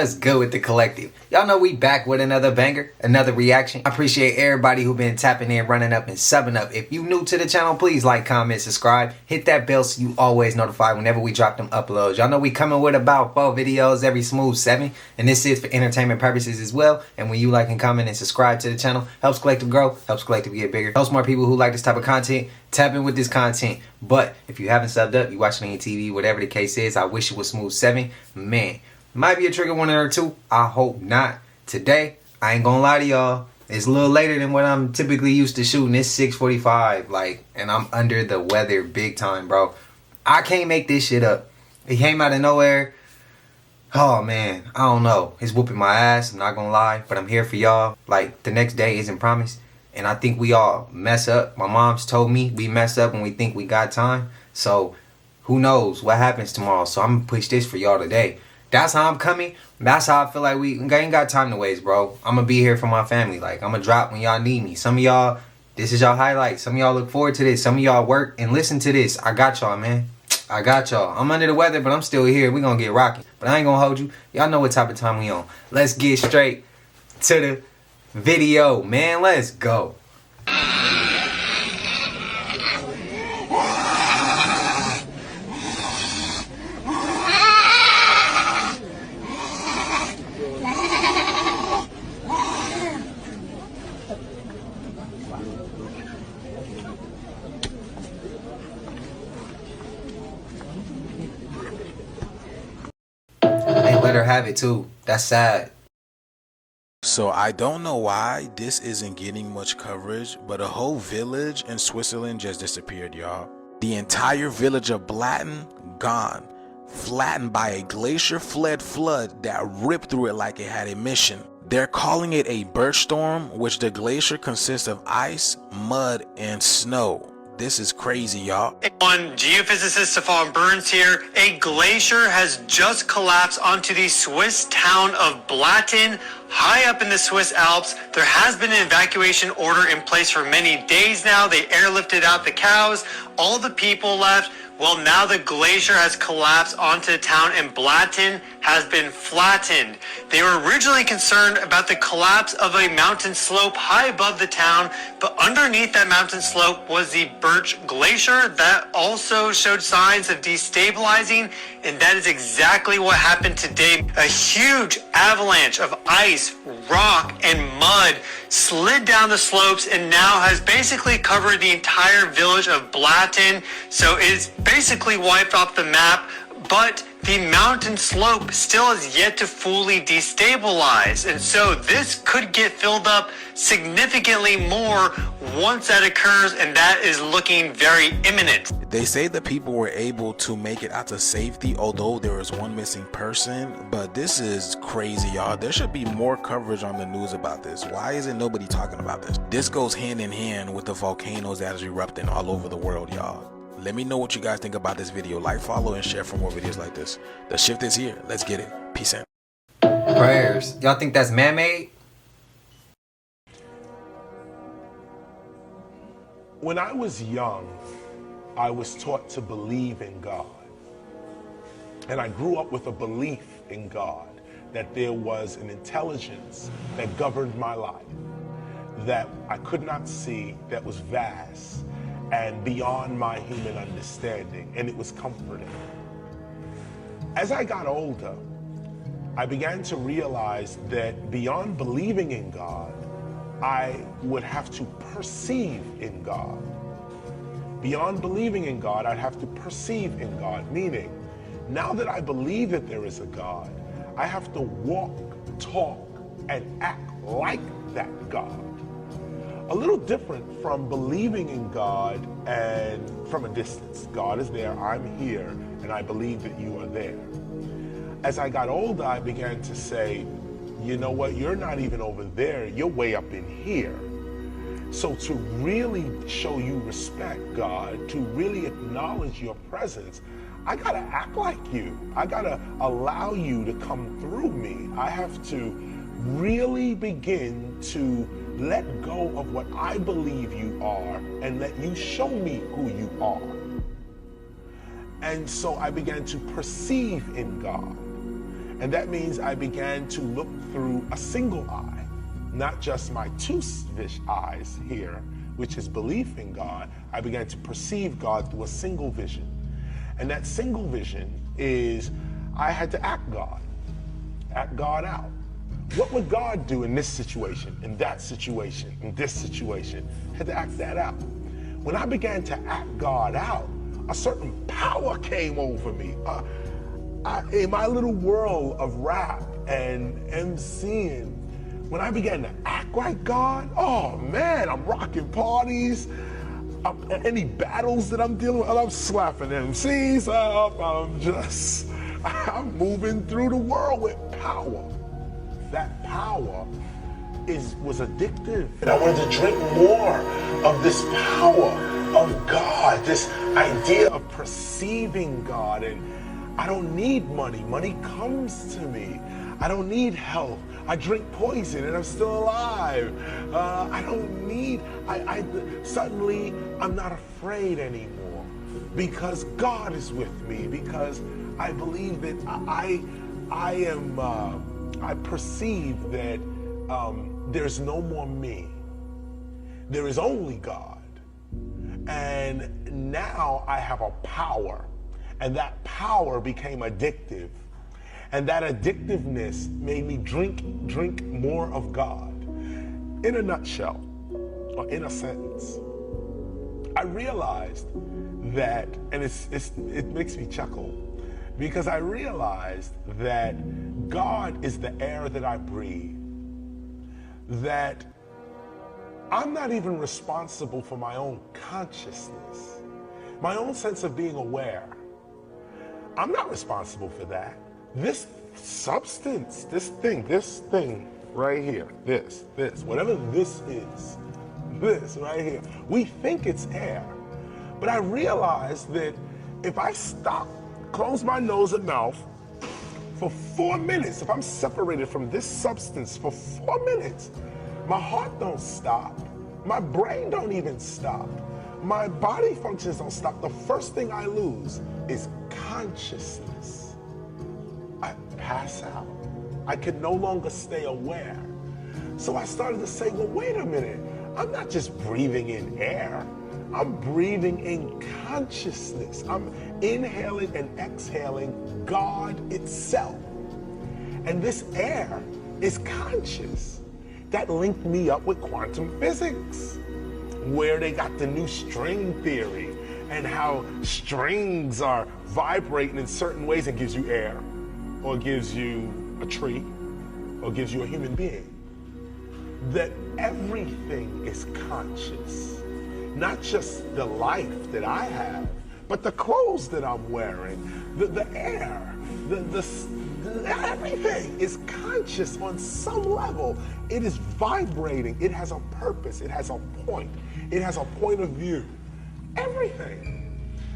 what's good with the collective? Y'all know we back with another banger, another reaction. I appreciate everybody who been tapping in, running up, and subbing up. If you new to the channel, please like, comment, subscribe. Hit that bell so you always notified whenever we drop them uploads. Y'all know we coming with about 4 videos every smooth 7. And this is for entertainment purposes as well. And when you like and comment and subscribe to the channel, helps collective grow, helps collective get bigger, helps more people who like this type of content tap in with this content. But if you haven't subbed up, you watching on your TV, whatever the case is, I wish it was smooth 7. Man, might be a trigger one or two. I hope not. Today, I ain't gonna lie to y'all, it's a little later than what I'm typically used to shooting. It's 6:45, like, and I'm under the weather big time, bro. I can't make this shit up. It came out of nowhere. Oh man, I don't know. It's whooping my ass, I'm not gonna lie, but I'm here for y'all. Like, the next day isn't promised, and I think we all mess up. My mom's told me we mess up when we think we got time. So who knows what happens tomorrow? So I'm gonna push this for y'all today. That's how I'm coming. That's how I feel like we ain't got time to waste, bro. I'm gonna be here for my family. Like, I'm gonna drop when y'all need me. Some of y'all, this is y'all highlight. Some of y'all look forward to this. Some of y'all work and listen to this. I got y'all, man. I got y'all. I'm under the weather, but I'm still here. We gonna get rocking. But I ain't gonna hold you. Y'all know what type of time we on. Let's get straight to the video, man. Let's go. Let her have it too. That's sad. So I don't know why this isn't getting much coverage, but a whole village in Switzerland just disappeared, y'all. The entire village of Blatten gone, flattened by a glacier-fled flood that ripped through it like it had a mission. They're calling it a birch storm, which the glacier consists of ice, mud, and snow. This is crazy, y'all. On geophysicist Stefan Burns here, a glacier has just collapsed onto the Swiss town of Blatten, high up in the Swiss Alps. There has been an evacuation order in place for many days now. They airlifted out the cows, all the people left. Well, now the glacier has collapsed onto the town and Blatten has been flattened. They were originally concerned about the collapse of a mountain slope high above the town, but underneath that mountain slope was the Birch Glacier that also showed signs of destabilizing, and that is exactly what happened today. A huge avalanche of ice, rock, and mud slid down the slopes and now has basically covered the entire village of Blatten. So it's basically wiped off the map, but the mountain slope still has yet to fully destabilize, and so this could get filled up significantly more once that occurs, and that is looking very imminent. They say the people were able to make it out to safety, although there was one missing person, but this is crazy, y'all. There should be more coverage on the news about this. Why isn't nobody talking about this? This goes hand in hand with the volcanoes that is erupting all over the world, y'all. Let me know what you guys think about this video. Like, follow, and share for more videos like this. The shift is here. Let's get it. Peace out. Prayers. Y'all think that's man-made? When I was young, I was taught to believe in God. And I grew up with a belief in God, that there was an intelligence that governed my life, that I could not see, that was vast and beyond my human understanding, and it was comforting. As I got older, I began to realize that beyond believing in God, I would have to perceive in God. Beyond believing in God, I'd have to perceive in God, meaning, now that I believe that there is a God, I have to walk, talk, and act like that God. A little different from believing in God and from a distance. God is there, I'm here, and I believe that you are there. As I got older, I began to say, you know what, you're not even over there, you're way up in here. So to really show you respect, God, to really acknowledge your presence, I gotta act like you. I gotta allow you to come through me. I have to really begin to let go of what I believe you are and let you show me who you are. And so I began to perceive in God. And that means I began to look through a single eye, not just my two eyes here, which is belief in God. I began to perceive God through a single vision. And that single vision is I had to act God out. What would God do in this situation, in that situation, in this situation? I had to act that out. When I began to act God out, a certain power came over me. In my little world of rap and MCing, when I began to act like God, oh man, I'm rocking parties. Any battles that I'm dealing with, I'm slapping MCs up. I'm moving through the world with power. That power was addictive. And I wanted to drink more of this power of God, this idea of perceiving God. And I don't need money. Money comes to me. I don't need health. I drink poison and I'm still alive. I don't need, suddenly I'm not afraid anymore because God is with me, because I believe that I perceive that there's no more me. There is only God. And now I have a power, and that power became addictive. And that addictiveness made me drink more of God. In a nutshell, or in a sentence, I realized that, and it makes me chuckle, because I realized that God is the air that I breathe, that I'm not even responsible for my own consciousness, my own sense of being aware. I'm not responsible for that. This substance, this thing right here, this, whatever this is, this right here, we think it's air. But I realized that if I stop, close my nose and mouth for 4 minutes, if I'm separated from this substance for 4 minutes, my heart don't stop, my brain don't even stop, my body functions don't stop. The first thing I lose is consciousness. I pass out. I could no longer stay aware. So I started to say, well, wait a minute. I'm not just breathing in air. I'm breathing in consciousness. I'm inhaling and exhaling God itself. And this air is conscious. That linked me up with quantum physics, where they got the new string theory and how strings are vibrating in certain ways and gives you air, or gives you a tree, or gives you a human being. That everything is conscious. Not just the life that I have, but the clothes that I'm wearing, the air, everything is conscious on some level. It is vibrating. It has a purpose. It has a point. It has a point of view. Everything.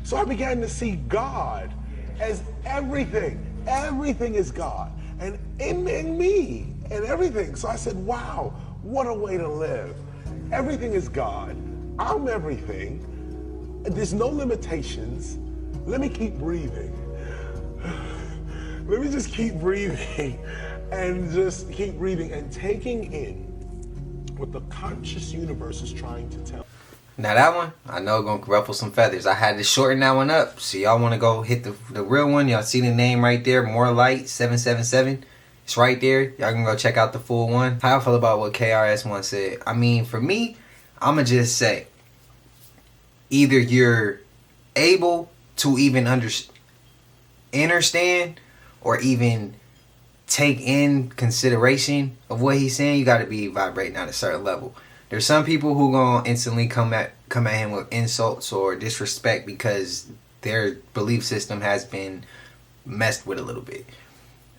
So I began to see God as everything. Everything is God, and in me, and everything. So I said, wow, what a way to live. Everything is God. I'm everything. There's no limitations. Let me keep breathing. Let me just keep breathing and just keep breathing and taking in what the conscious universe is trying to tell. Now that one, I know gonna ruffle some feathers. I had to shorten that one up. So y'all want to go hit the real one. Y'all see the name right there, More Light 777. It's right there. Y'all can go check out the full one. How I feel about what KRS-One said. I mean, for me, I'ma just say, either you're able to even understand or even take in consideration of what he's saying. You got to be vibrating at a certain level. There's some people who gonna instantly come at him with insults or disrespect because their belief system has been messed with a little bit,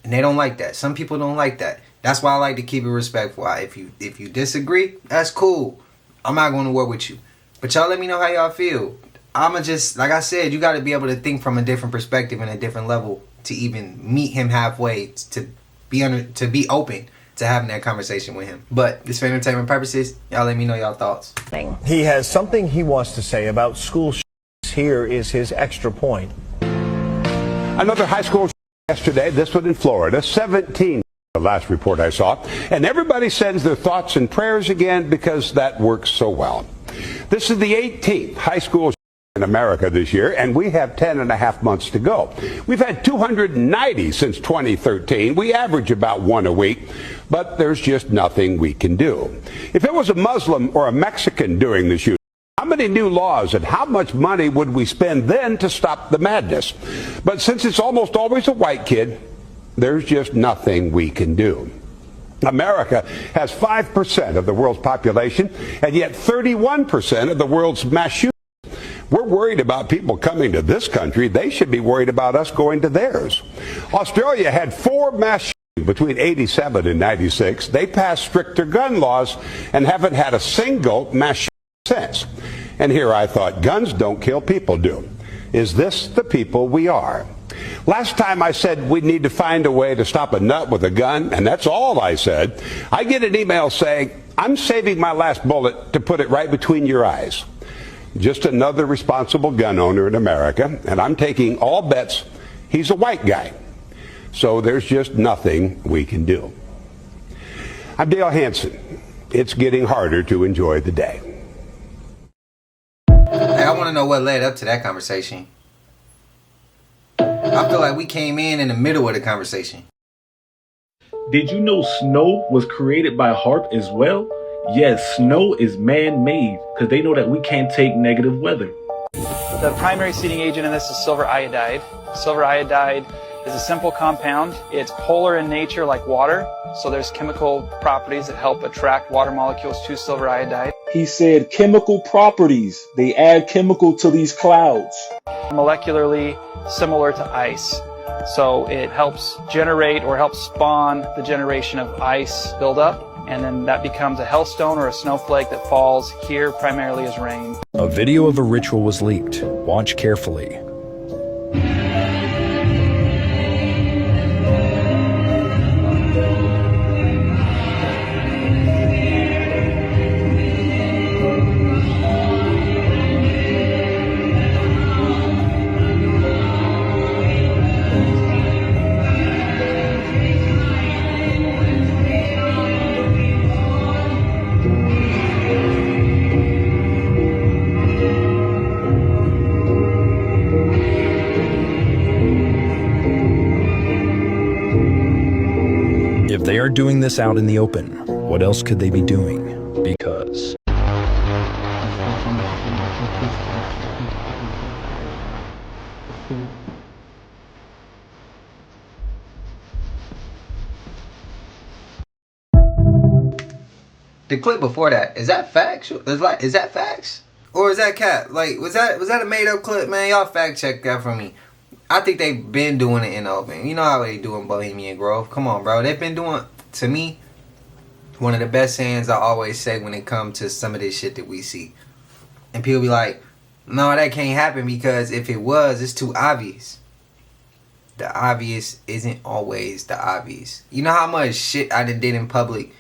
and they don't like that. Some people don't like that. That's why I like to keep it respectful. If you disagree, that's cool. I'm not going to war with you, but y'all let me know how y'all feel. I'ma just, like I said, you got to be able to think from a different perspective and a different level to even meet him halfway, to be open to having that conversation with him. But it's for entertainment purposes. Y'all let me know y'all thoughts. He has something he wants to say about school shootings. Here is his extra point. Another high school Yesterday, this one in Florida, 17, the last report I saw, and everybody sends their thoughts and prayers again because that works so well. This is the 18th high school in America this year, and we have 10 and a half months to go. We've had 290 since 2013. We average about one a week, but there's just nothing we can do. If it was a Muslim or a Mexican doing the shooting, how many new laws and how much money would we spend then to stop the madness? But since it's almost always a white kid, there's just nothing we can do. America has 5% of the world's population and yet 31% of the world's mass shootings. We're worried about people coming to this country. They should be worried about us going to theirs. Australia had 4 mass shootings between 87 and 96. They passed stricter gun laws and haven't had a single mass shooting since. And here I thought, guns don't kill, people do. Is this the people we are? Last time I said we need to find a way to stop a nut with a gun, and that's all I said. I get an email saying, I'm saving my last bullet to put it right between your eyes. Just another responsible gun owner in America, and I'm taking all bets he's a white guy. So there's just nothing we can do. I'm Dale Hansen. It's getting harder to enjoy the day. Hey, I want to know what led up to that conversation. I feel like we came in the middle of the conversation. Did you know snow was created by HAARP as well? Yes, snow is man-made because they know that we can't take negative weather. The primary seeding agent in this is silver iodide. Silver iodide is a simple compound. It's polar in nature like water, so there's chemical properties that help attract water molecules to silver iodide. He said chemical properties. They add chemical to these clouds. Molecularly similar to ice. So it helps generate or helps spawn the generation of ice buildup, and then that becomes a hailstone or a snowflake that falls here primarily as rain. A video of a ritual was leaked. Watch carefully. If they are doing this out in the open, what else could they be doing? Because the clip before that, is that factual? Is that facts? Or is that cap? Like, was that a made up clip, man? Y'all fact check that for me. I think they've been doing it in the open. You know how they do in Bohemian Grove. Come on, bro. They've been doing, to me, one of the best sayings I always say when it comes to some of this shit that we see. And people be like, no, that can't happen because if it was, it's too obvious. The obvious isn't always the obvious. You know how much shit I done did in public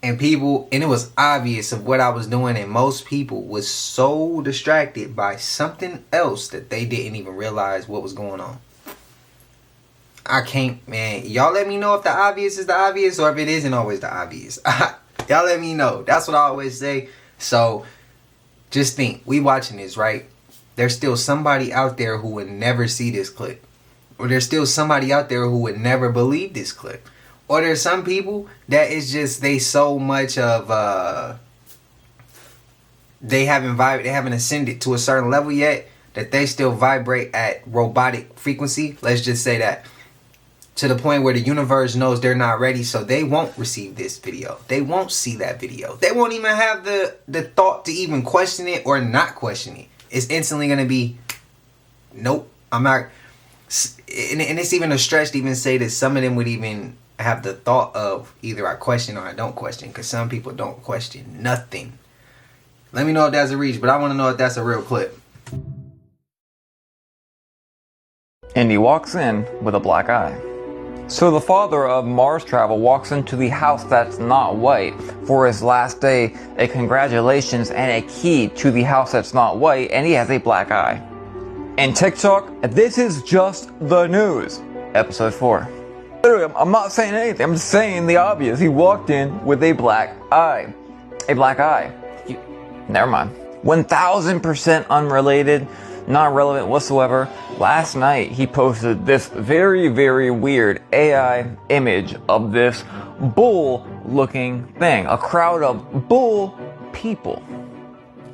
and it was obvious of what I was doing, and most people was so distracted by something else that they didn't even realize what was going on. I can't, man. Y'all let me know if the obvious is the obvious or if it isn't always the obvious. Y'all let me know. That's what I always say. So just think, we watching this, right? There's still somebody out there who would never see this clip. Or there's still somebody out there who would never believe this clip. Or there's some people that is just, they so much of, they haven't ascended to a certain level yet that they still vibrate at robotic frequency. Let's just say that. To the point where the universe knows they're not ready, so they won't receive this video. They won't see that video. They won't even have the thought to even question it or not question it. It's instantly going to be, nope, I'm not. And it's even a stretch to even say that some of them would even have the thought of either I question or I don't question, because some people don't question nothing. Let me know if that's a reach, but I want to know if that's a real clip. And he walks in with a black eye. So the father of Mars travel walks into the house that's not white for his last day, a congratulations and a key to the house that's not white, and he has a black eye. And TikTok, this is just the news. episode 4. Literally, I'm not saying anything, I'm just saying the obvious. He walked in with a black eye. A black eye. Never mind. 1000% unrelated, not relevant whatsoever. Last night, he posted this very, very weird AI image of this bull looking thing. A crowd of bull people.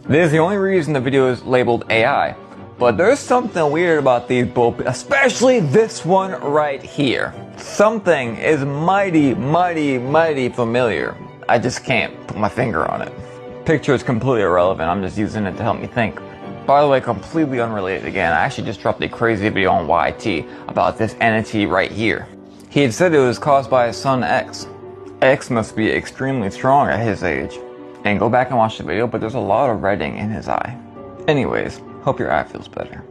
This is the only reason the video is labeled AI. But there's something weird about these bull, especially this one right here. Something is mighty, mighty, mighty familiar. I just can't put my finger on it. Picture is completely irrelevant. I'm just using it to help me think. By the way, completely unrelated again, I actually just dropped a crazy video on YT about this entity right here. He had said it was caused by his son X. X must be extremely strong at his age. And go back and watch the video, but there's a lot of redding in his eye. Anyways, hope your eye feels better.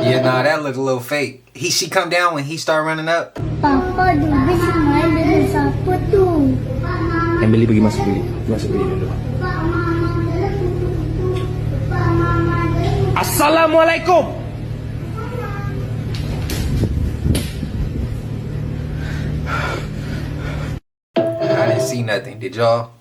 Yeah, nah, that look a little fake. She come down when he start running up. Papa, dulu semain dengan siapa tu? Emily pergi masuk bilik. Masuk bilik dulu. Assalamualaikum. I didn't see nothing, did y'all?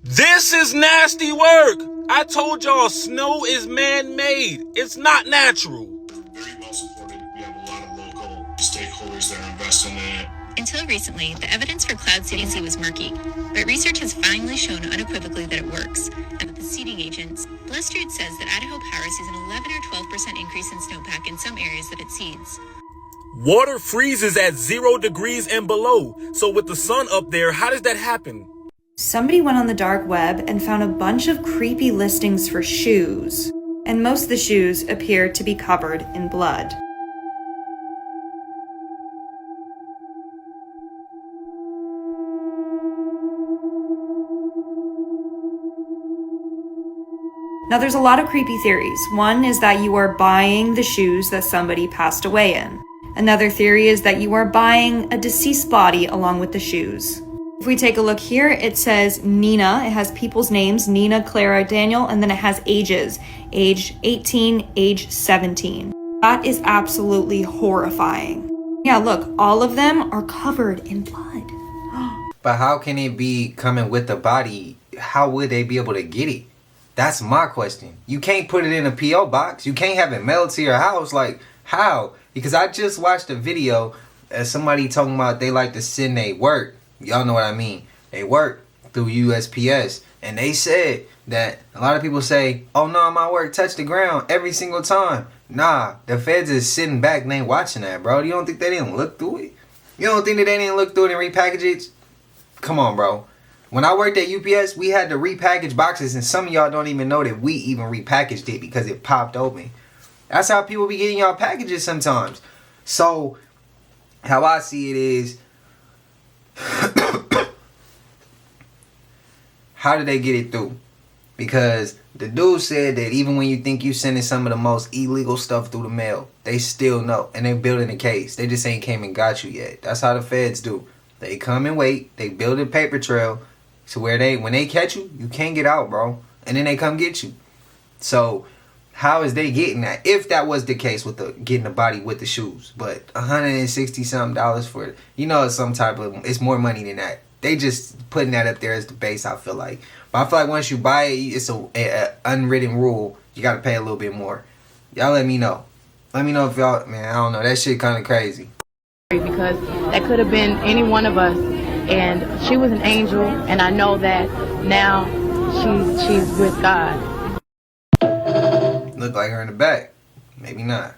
This is nasty work. I told y'all snow is man-made. It's not natural. Very well supported. We have a lot of local stakeholders that are investing in it. Until recently, the evidence for cloud seeding was murky, but research has finally shown unequivocally that it works. And with the seeding agents, Blustered says that Idaho Power sees an 11 or 12% increase in snowpack in some areas that it seeds. Water freezes at 0 degrees and below. So with the sun up there, how does that happen? Somebody went on the dark web and found a bunch of creepy listings for shoes, and most of the shoes appeared to be covered in blood. Now there's a lot of creepy theories. One is that you are buying the shoes that somebody passed away in. Another theory is that you are buying a deceased body along with the shoes. If we take a look here, it says Nina. It has people's names, Nina, Clara, Daniel, and then it has ages. Age 18, age 17. That is absolutely horrifying. Yeah, look, all of them are covered in blood. But how can it be coming with the body? How would they be able to get it? That's my question. You can't put it in a P.O. box. You can't have it mailed to your house. Like, how? Because I just watched a video of somebody talking about they like to send their work. Y'all know what I mean. They work through USPS. And they said that a lot of people say, oh no, my work touched the ground every single time. Nah, the feds is sitting back and they watching that, bro. You don't think they didn't look through it? You don't think that they didn't look through it and repackage it? Come on, bro. When I worked at UPS, we had to repackage boxes, and some of y'all don't even know that we even repackaged it because it popped open. That's how people be getting y'all packages sometimes. So, how I see it is, how did they get it through? Because the dude said that even when you think you sending some of the most illegal stuff through the mail, they still know, and they're building a case. They just ain't came and got you yet. That's how the feds do. They come and wait. They build a paper trail. So where when they catch you, you can't get out, bro. And then they come get you. So how is they getting that? If that was the case with the getting the body with the shoes. But $160 something for it. You know, it's some type of, it's more money than that. They just putting that up there as the base, I feel like. But I feel like once you buy it, it's a unwritten rule. You got to pay a little bit more. Y'all let me know. Let me know if y'all, man, I don't know. That shit kind of crazy. Because that could have been any one of us. And she was an angel, and I know that now she's with God. Look like her in the back. Maybe not.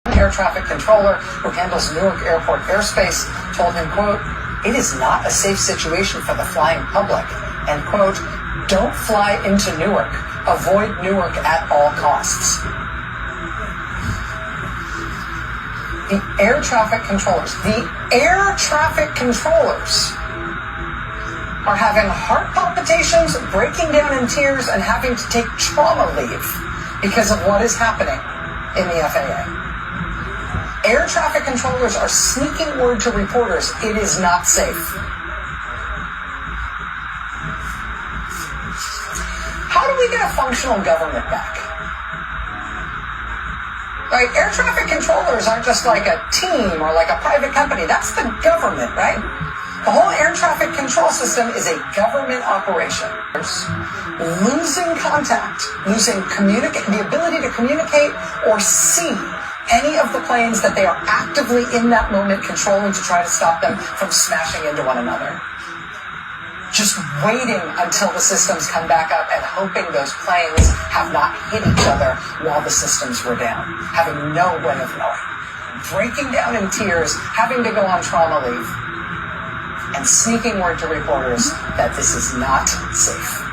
Air traffic controller who handles Newark Airport airspace told him, quote, "It is not a safe situation for the flying public," and, quote, "Don't fly into Newark. Avoid Newark at all costs." The air traffic controllers are having heart palpitations, breaking down in tears, and having to take trauma leave because of what is happening in the FAA. Air traffic controllers are sneaking word to reporters it is not safe. How do we get a functional government back? Right? Air traffic controllers aren't just like a team or like a private company. That's the government, right? The whole air traffic control system is a government operation. Losing contact, losing the ability to communicate or see any of the planes that they are actively in that moment controlling to try to stop them from smashing into one another. Just waiting until the systems come back up and hoping those planes have not hit each other while the systems were down, having no way of knowing. Breaking down in tears, having to go on trauma leave, and sneaking word to reporters that this is not safe.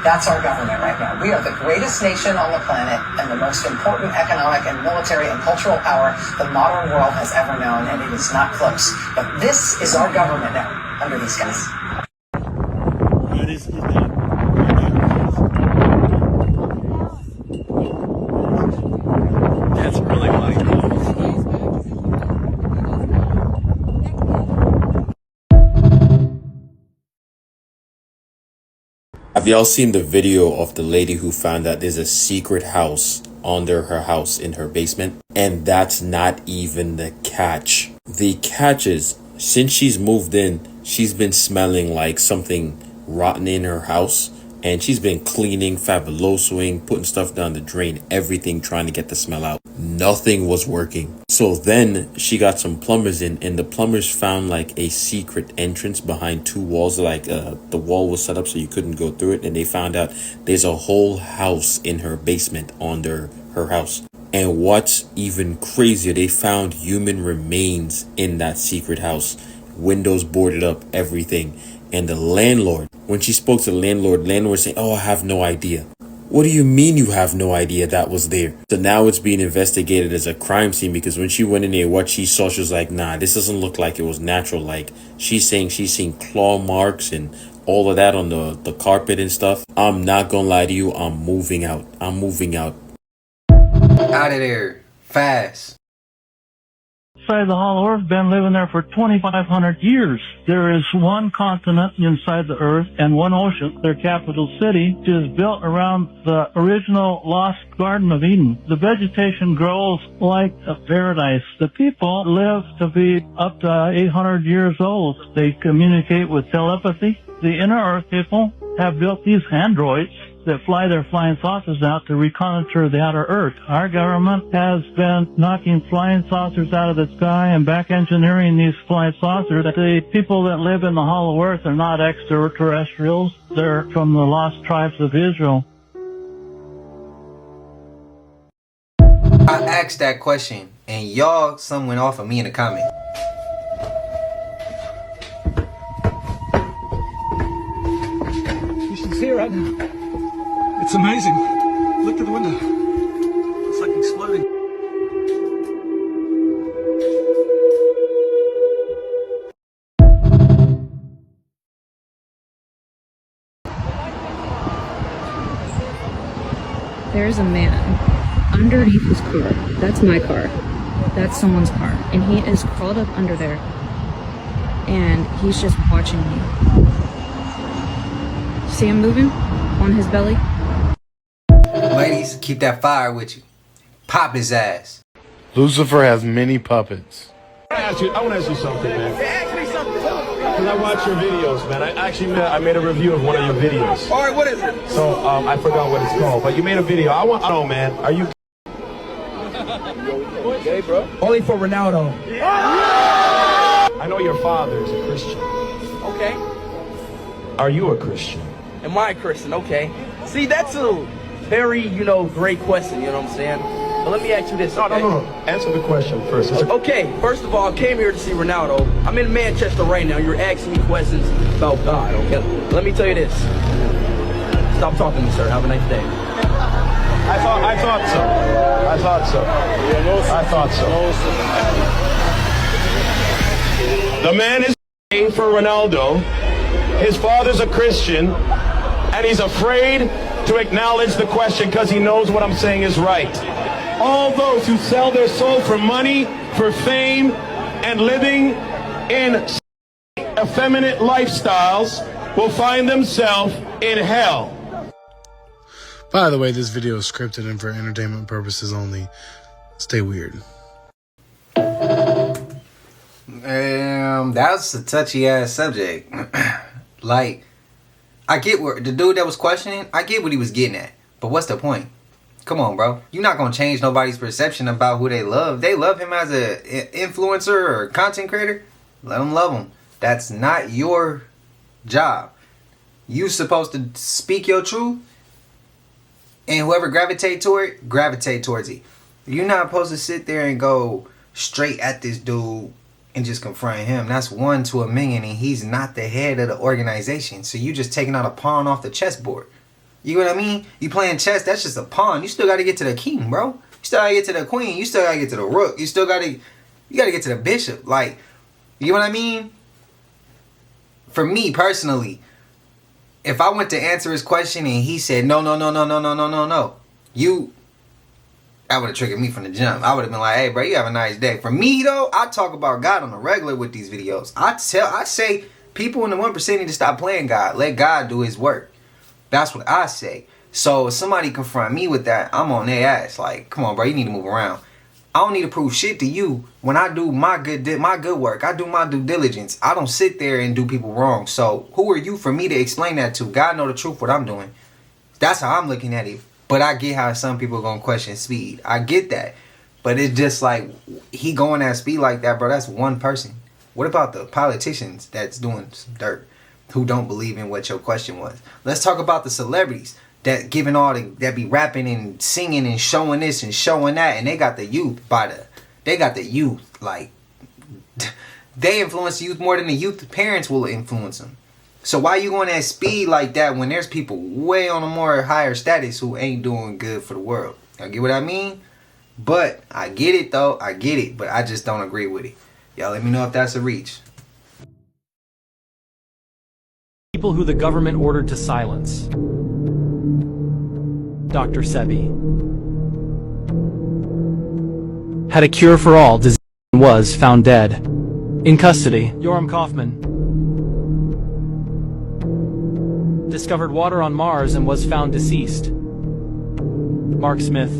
That's our government right now. We are the greatest nation on the planet and the most important economic and military and cultural power the modern world has ever known, and it is not close. But this is our government now, under these guys. That's really funny. Have y'all seen the video of the lady who found that there's a secret house under her house in her basement? And that's not even the catch. The catch is, since she's moved in, she's been smelling like something rotten in her house. And she's been cleaning, fabulosoing, putting stuff down the drain, everything trying to get the smell out. Nothing was working. So then she got some plumbers in, and the plumbers found like a secret entrance behind two walls. Like the wall was set up so you couldn't go through it. And they found out there's a whole house in her basement under her house. And what's even crazier, they found human remains in that secret house. Windows boarded up, everything. And the landlord, when she spoke to the landlord saying, "Oh, I have no idea." What do you mean you have no idea that was there? So now it's being investigated as a crime scene, because when she went in there, what she saw, she was like, nah, this doesn't look like it was natural. Like, she's saying she's seen claw marks and all of that on the carpet and stuff. I'm not gonna lie to you, I'm moving out. I'm moving out. Out of there. Fast. Inside the Hollow Earth, been living there for 2,500 years. There is one continent inside the Earth and one ocean. Their capital city is built around the original lost Garden of Eden. The vegetation grows like a paradise. The people live to be up to 800 years old. They communicate with telepathy. The Inner Earth people have built these androids that fly their flying saucers out to reconnoiter the outer Earth. Our government has been knocking flying saucers out of the sky and back engineering these flying saucers. The people that live in the Hollow Earth are not extraterrestrials. They're from the lost tribes of Israel. I asked that question and y'all some went off of me in the comment. You should see it right now. It's amazing. Look at the window. It's like exploding. There's a man underneath his car. That's my car. That's someone's car. And he is crawled up under there. And he's just watching me. See him moving on his belly? Ladies, keep that fire with you. Pop his ass. Lucifer has many puppets. I want to ask you something, man. Ask me something. Because I watch your videos, man. I made a review of one of your videos. All right, what is it? So I forgot what it's called, but you made a video. I know, man. Are you? Gay, bro. Only for Ronaldo. I know your father is a Christian. Okay. Are you a Christian? Am I a Christian? Okay. See, that's a very, great question, you know what I'm saying? But let me ask you this, okay? No. Answer the question first. Okay, first of all, I came here to see Ronaldo. I'm in Manchester right now. You're asking me questions about God, okay? Let me tell you this. Stop talking to me, sir. Have a nice day. I thought so. The man is praying for Ronaldo. His father's a Christian, and he's afraid to acknowledge the question because he knows what I'm saying is right. all those who sell their soul for money, for fame, and living in effeminate lifestyles will find themselves in hell. By the way, this video is scripted and for entertainment purposes only. Stay weird. That's a touchy ass subject. Like, I get where the dude that was questioning, I get what he was getting at. But what's the point? Come on, bro. You're not going to change nobody's perception about who they love. They love him as an influencer or content creator. Let them love him. That's not your job. You supposed to speak your truth. And whoever gravitate towards it. You're not supposed to sit there and go straight at this dude and just confront him. That's 1 to 1,000,000 and he's not the head of the organization. So you just taking out a pawn off the chessboard. You know what I mean? You playing chess, that's just a pawn. You still got to get to the king, bro. You still got to get to the queen. You still got to get to the rook. You got to get to the bishop. Like, you know what I mean? For me personally, if I went to answer his question and he said, no, that would have triggered me from the jump. I would have been like, hey, bro, you have a nice day. For me, though, I talk about God on the regular with these videos. I say people in the 1% need to stop playing God. Let God do his work. That's what I say. So if somebody confront me with that, I'm on their ass. Like, come on, bro, you need to move around. I don't need to prove shit to you when I do my good work. I do my due diligence. I don't sit there and do people wrong. So who are you for me to explain that to? God know the truth what I'm doing. That's how I'm looking at it. But I get how some people are going to question speed. I get that. But it's just like, he going at speed like that, bro. That's one person. What about the politicians that's doing some dirt, who don't believe in what your question was? Let's talk about the celebrities that giving all that be rapping and singing and showing this and showing that, and they got the youth like they influence the youth more than the youth parents will influence them. So why you going at speed like that when there's people way on a more higher status who ain't doing good for the world? Y'all get what I mean? But I get it though. I get it, but I just don't agree with it. Y'all let me know if that's a reach. People who the government ordered to silence. Dr. Sebi had a cure for all disease and was found dead. In custody, Yoram Kaufman discovered water on Mars and was found deceased. Mark Smith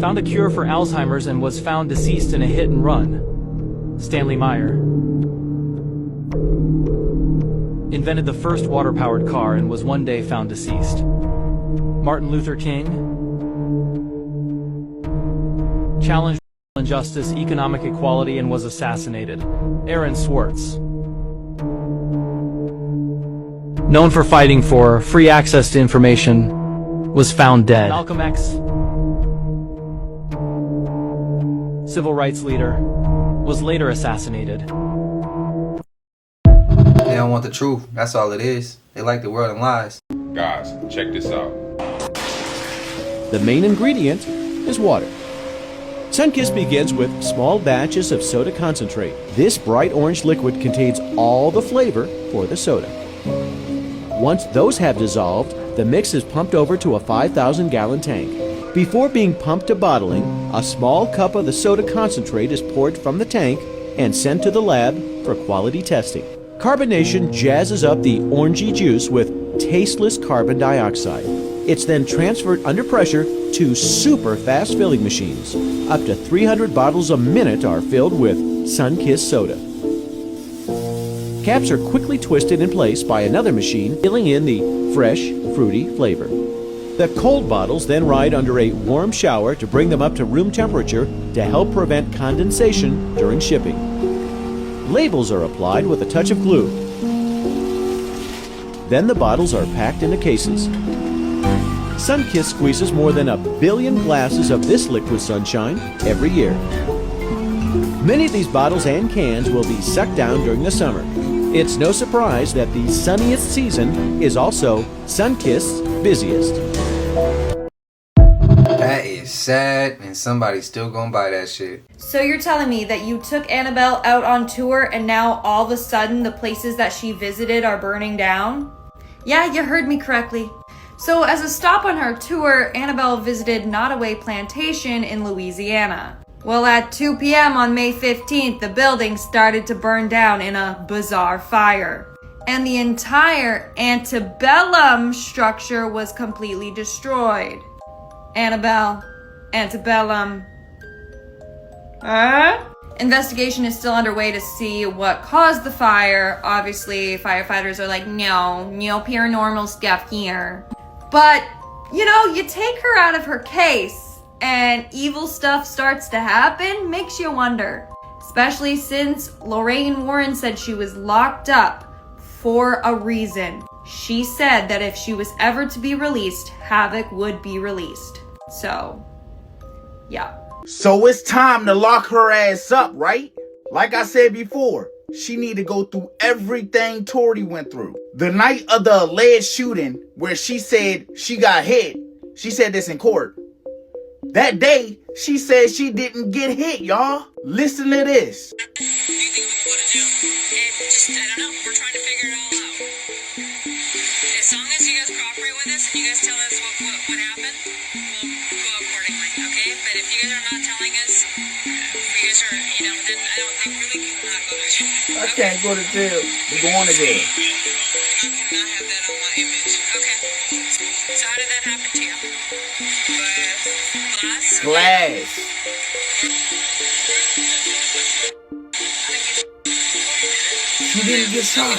found a cure for Alzheimer's and was found deceased in a hit and run. Stanley Meyer invented the first water-powered car and was one day found deceased. Martin Luther King challenged injustice, economic equality, and was assassinated. Aaron Swartz, known for fighting for free access to information, was found dead. Malcolm X, civil rights leader, was later assassinated. They don't want the truth. That's all it is. They like the world and lies. Guys, check this out. The main ingredient is water. Sunkist begins with small batches of soda concentrate. This bright orange liquid contains all the flavor for the soda. Once those have dissolved, the mix is pumped over to a 5,000-gallon tank. Before being pumped to bottling, a small cup of the soda concentrate is poured from the tank and sent to the lab for quality testing. Carbonation jazzes up the orangey juice with tasteless carbon dioxide. It's then transferred under pressure to super fast filling machines. Up to 300 bottles a minute are filled with Sunkist soda. Caps are quickly twisted in place by another machine, filling in the fresh, fruity flavor. The cold bottles then ride under a warm shower to bring them up to room temperature to help prevent condensation during shipping. Labels are applied with a touch of glue. Then the bottles are packed into cases. Sunkist squeezes more than 1 billion glasses of this liquid sunshine every year. Many of these bottles and cans will be sucked down during the summer. It's no surprise that the sunniest season is also Sunkist's busiest. That is sad, and somebody's still gonna buy that shit. So you're telling me that you took Annabelle out on tour and now all of a sudden the places that she visited are burning down? Yeah, you heard me correctly. So as a stop on her tour, Annabelle visited Nottoway Plantation in Louisiana. Well, at 2 p.m. on May 15th, the building started to burn down in a bizarre fire. And the entire antebellum structure was completely destroyed. Annabelle, antebellum. Investigation is still underway to see what caused the fire. Obviously, firefighters are like, no paranormal stuff here. But, you know, you take her out of her case and evil stuff starts to happen, makes you wonder. Especially since Lorraine Warren said she was locked up for a reason. She said that if she was ever to be released, Havoc would be released. So, yeah. So it's time to lock her ass up, right? Like I said before, she need to go through everything Tori went through. The night of the alleged shooting where she said she got hit, she said this in court. That day, she said she didn't get hit, y'all. Listen to this. I don't know. We're trying to figure it all out. As long as you guys cooperate with us and you guys tell us what happened, we'll go accordingly, okay? But if you guys are not telling us, if you guys are, then I don't think really cannot go to jail. I can't go to jail. We're going to jail. I cannot have that on my image. Okay. So how did that happen to you? With glass? She didn't get shot.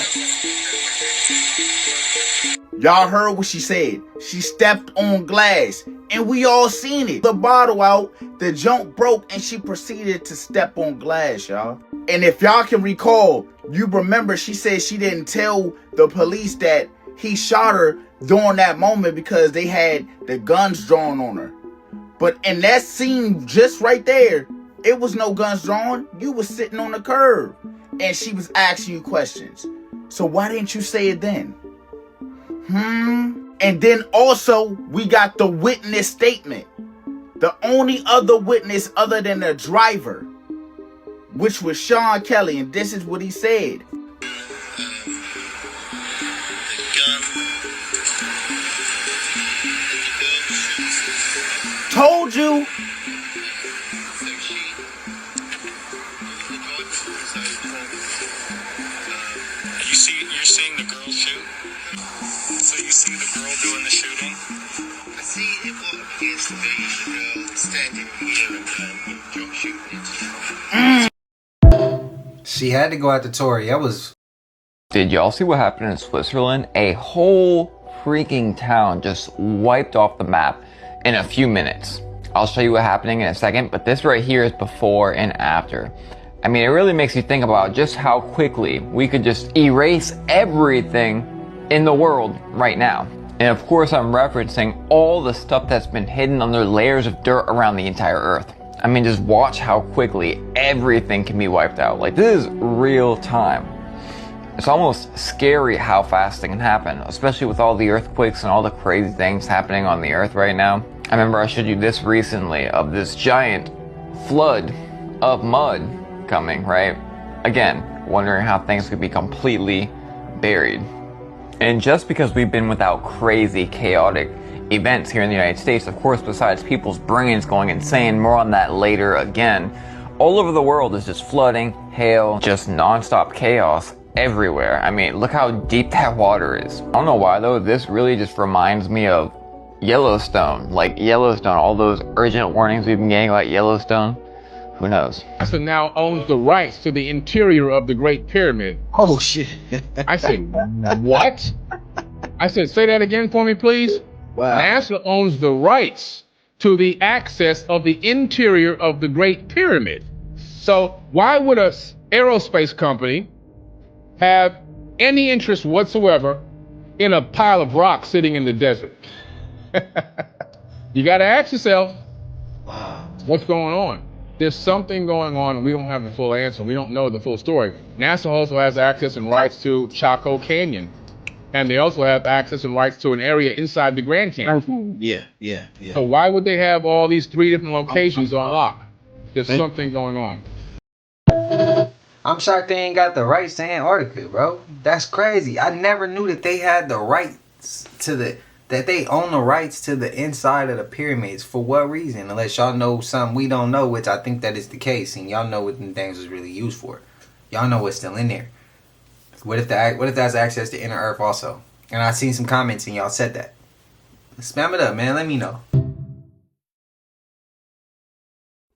Y'all heard what she said. She stepped on glass. And we all seen it. The bottle out, the junk broke, and she proceeded to step on glass, y'all. And if y'all can recall, you remember she said she didn't tell the police that he shot her during that moment because they had the guns drawn on her. But in that scene just right there, it was no guns drawn. You was sitting on the curb. And she was asking you questions. So why didn't you say it then? And then also, we got the witness statement. The only other witness other than the driver, which was Sean Kelly, and this is what he said. Told you. You're seeing the girl shoot? So you see the girl doing the shooting? I see what appears to be the girl standing here and shooting into She had to go out to Tori. That was... Did y'all see what happened in Switzerland? A whole freaking town just wiped off the map in a few minutes. I'll show you what happened in a second, but this right here is before and after. I mean, it really makes you think about just how quickly we could just erase everything in the world right now. And of course, I'm referencing all the stuff that's been hidden under layers of dirt around the entire earth. I mean, just watch how quickly everything can be wiped out. Like, this is real time. It's almost scary how fast it can happen, especially with all the earthquakes and all the crazy things happening on the earth right now. I remember I showed you this recently of this giant flood of mud coming, right? Again, wondering how things could be completely buried. And just because we've been without crazy, chaotic events here in the United States, of course, besides people's brains going insane, more on that later again, all over the world is just flooding, hail, just non-stop chaos everywhere. I mean, look how deep that water is. I don't know why though, this really just reminds me of Yellowstone. Like Yellowstone, all those urgent warnings we've been getting about Yellowstone. Who knows? NASA now owns the rights to the interior of the Great Pyramid. Oh shit. I said, what? I said, say that again for me, please. Wow. NASA owns the rights to the access of the interior of the Great Pyramid. So why would a aerospace company have any interest whatsoever in a pile of rocks sitting in the desert? You gotta ask yourself, what's going on? There's something going on and we don't have the full answer. We don't know the full story. NASA also has access and rights to Chaco Canyon. And they also have access and rights to an area inside the Grand Canyon. Yeah. So why would they have all these 3 different locations on lock? There's something going on. I'm shocked they ain't got the rights to Antarctica, bro. That's crazy. I never knew that they had the rights to the that they own the rights to the inside of the pyramids. For what reason? Unless y'all know something we don't know, which I think that is the case, and y'all know what the things was really used for. Y'all know what's still in there. What if that's access to inner earth also? And I seen some comments and y'all said that. Spam it up, man. Let me know.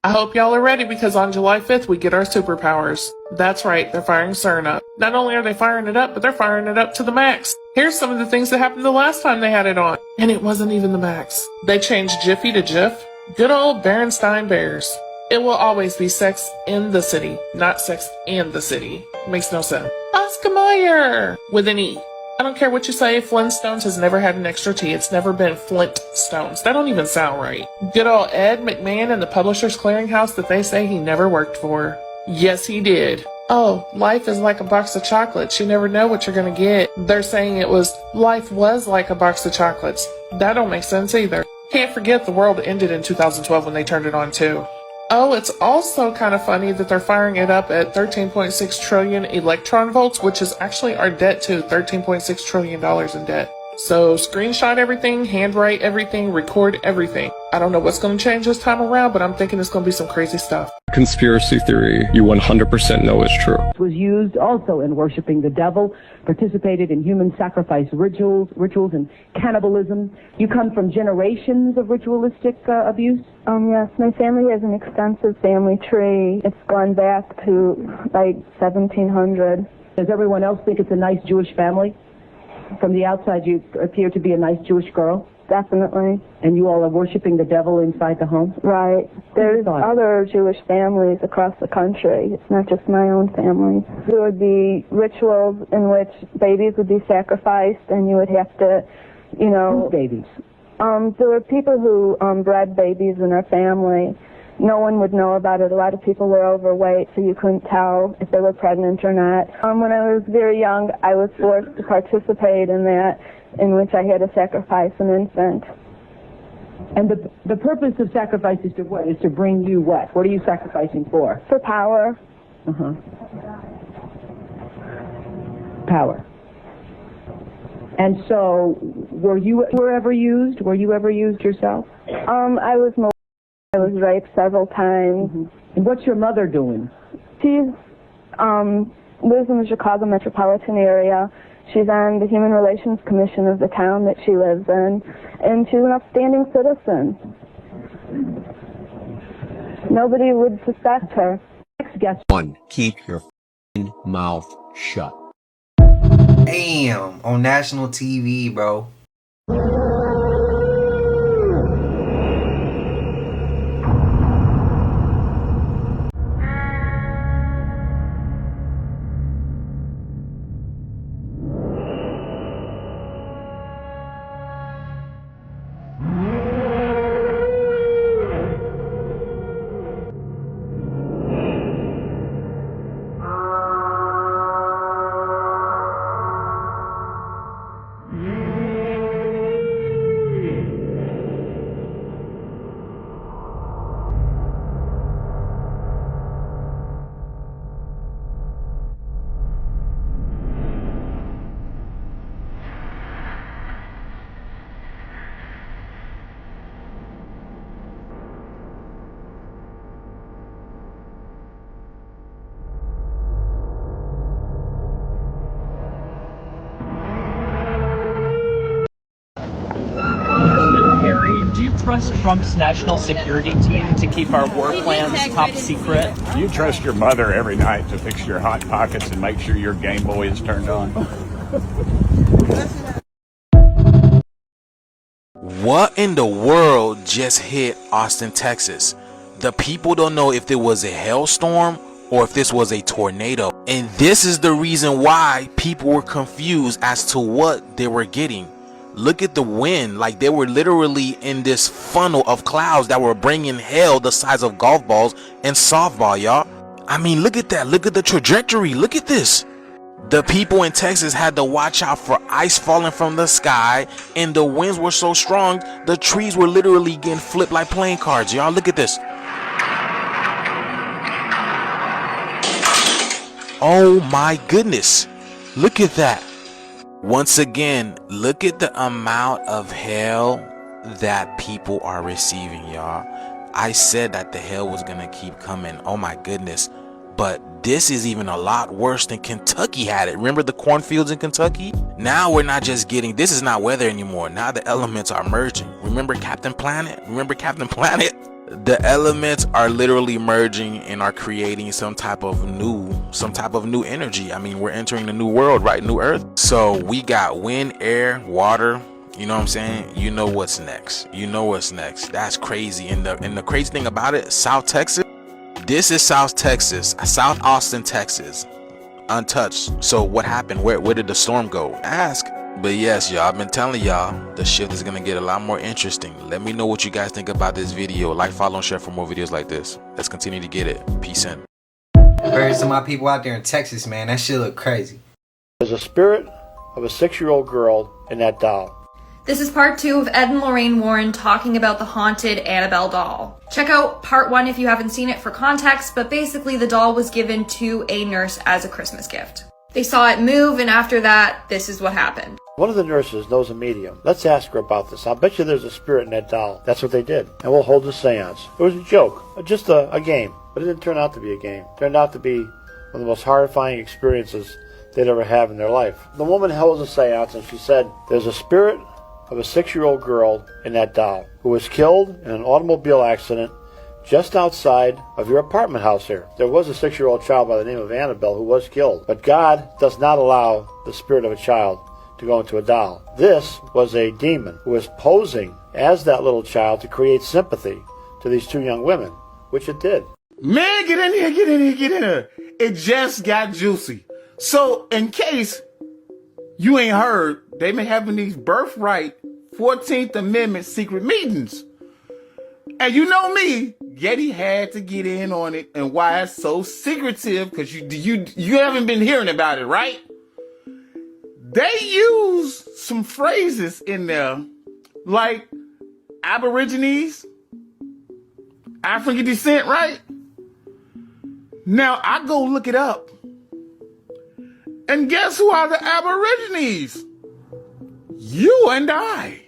I hope y'all are ready because on July 5th we get our superpowers. That's right, they're firing CERN up. Not only are they firing it up, but they're firing it up to the max. Here's some of the things that happened the last time they had it on. And it wasn't even the max. They changed Jiffy to Jiff. Good old Berenstain Bears. It will always be sex in the city, not sex and the city. Makes no sense. Oscar Mayer! With an E. I don't care what you say, Flintstones has never had an extra T. It's never been Flintstones. That don't even sound right. Good old Ed McMahon and the Publishers Clearinghouse that they say he never worked for. Yes, he did. Oh, life is like a box of chocolates. You never know what you're gonna get. They're saying life was like a box of chocolates. That don't make sense either. Can't forget the world ended in 2012 when they turned it on too. Oh, it's also kind of funny that they're firing it up at 13.6 trillion electron volts, which is actually our debt too, $13.6 trillion in debt. So screenshot everything, handwrite everything, record everything. I don't know what's going to change this time around, but I'm thinking it's going to be some crazy stuff. Conspiracy theory you 100% know is true. It was used also in worshiping the devil, participated in human sacrifice rituals and cannibalism. You come from generations of ritualistic abuse? Yes, my family has an extensive family tree. It's gone back to like 1700. Does everyone else think it's a nice Jewish family? From the outside, you appear to be a nice Jewish girl. Definitely. And you all are worshiping the devil inside the home? Right. There's other Jewish families across the country. It's not just my own family. There would be rituals in which babies would be sacrificed, and you would have to, Whose babies? There were people who bred babies in our family. No one would know about it. A lot of people were overweight, so you couldn't tell if they were pregnant or not. When I was very young, I was forced to participate in that, in which I had to sacrifice an infant. And the purpose of sacrifice is to what? Is to bring you what? What are you sacrificing for? For power. Uh-huh. Power. And so, were you ever used? Were you ever used yourself? I was raped several times. Mm-hmm. And what's your mother doing? She lives in the Chicago metropolitan area. She's on the Human Relations Commission of the town that she lives in. And she's an upstanding citizen. Nobody would suspect her. Next guest. 1. Keep your f***ing mouth shut. Damn, on national TV, bro. Do you trust Trump's national security team to keep our war plans top secret? You trust your mother every night to fix your Hot Pockets and make sure your Game Boy is turned on. What in the world just hit Austin, Texas? The people don't know if there was a hailstorm or if this was a tornado. And this is the reason why people were confused as to what they were getting. Look at the wind, like they were literally in this funnel of clouds that were bringing hail the size of golf balls and softball, y'all. I mean, look at that. Look at the trajectory. Look at this. The people in Texas had to watch out for ice falling from the sky, and the winds were so strong, the trees were literally getting flipped like playing cards, y'all. Look at this. Oh my goodness. Look at that. Once again, look at the amount of hell that people are receiving, y'all. I said that the hell was gonna keep coming. Oh my goodness. But this is even a lot worse than Kentucky had it. Remember the cornfields in Kentucky? Now we're not just getting, this is not weather anymore. Now the elements are merging. Remember Captain Planet? Remember Captain Planet? The elements are literally merging and are creating some type of new energy. I mean, we're entering the new world, right? New earth. So we got wind, air, water. You know what I'm saying? You know what's next. You know what's next. That's crazy. And the crazy thing about it, South Texas, this is South Texas, South Austin, Texas, untouched. So what happened? Where did the storm go? Ask. But yes, y'all, I've been telling y'all the shift is gonna get a lot more interesting. Let me know what you guys think about this video. Like, follow, and share for more videos like this. Let's continue to get it. Peace in. Prayers to my people out there in Texas, man. That shit look crazy. There's a spirit of a 6-year-old girl in that doll. This is part 2 of Ed and Lorraine Warren talking about the haunted Annabelle doll. Check out part 1 if you haven't seen it for context, but basically the doll was given to a nurse as a Christmas gift. They saw it move, and after that, this is what happened. One of the nurses knows a medium. Let's ask her about this. I'll bet you there's a spirit in that doll. That's what they did. And we'll hold a seance. It was a joke, just a game. But it didn't turn out to be a game. It turned out to be one of the most horrifying experiences they'd ever have in their life. The woman held a seance and she said, there's a spirit of a 6-year-old girl in that doll who was killed in an automobile accident just outside of your apartment house here. There was a 6-year-old child by the name of Annabelle who was killed. But God does not allow the spirit of a child to go into a doll. This was a demon who was posing as that little child to create sympathy to these 2 young women, which it did. Man, get in here, get in here, get in here. It just got juicy. So, in case you ain't heard, they been having these Birthright 14th Amendment secret meetings. And you know me, Getty had to get in on it and why it's so secretive, because you haven't been hearing about it, right? They use some phrases in there like Aborigines, African descent, right? Now I go look it up. And guess who are the Aborigines? You and I.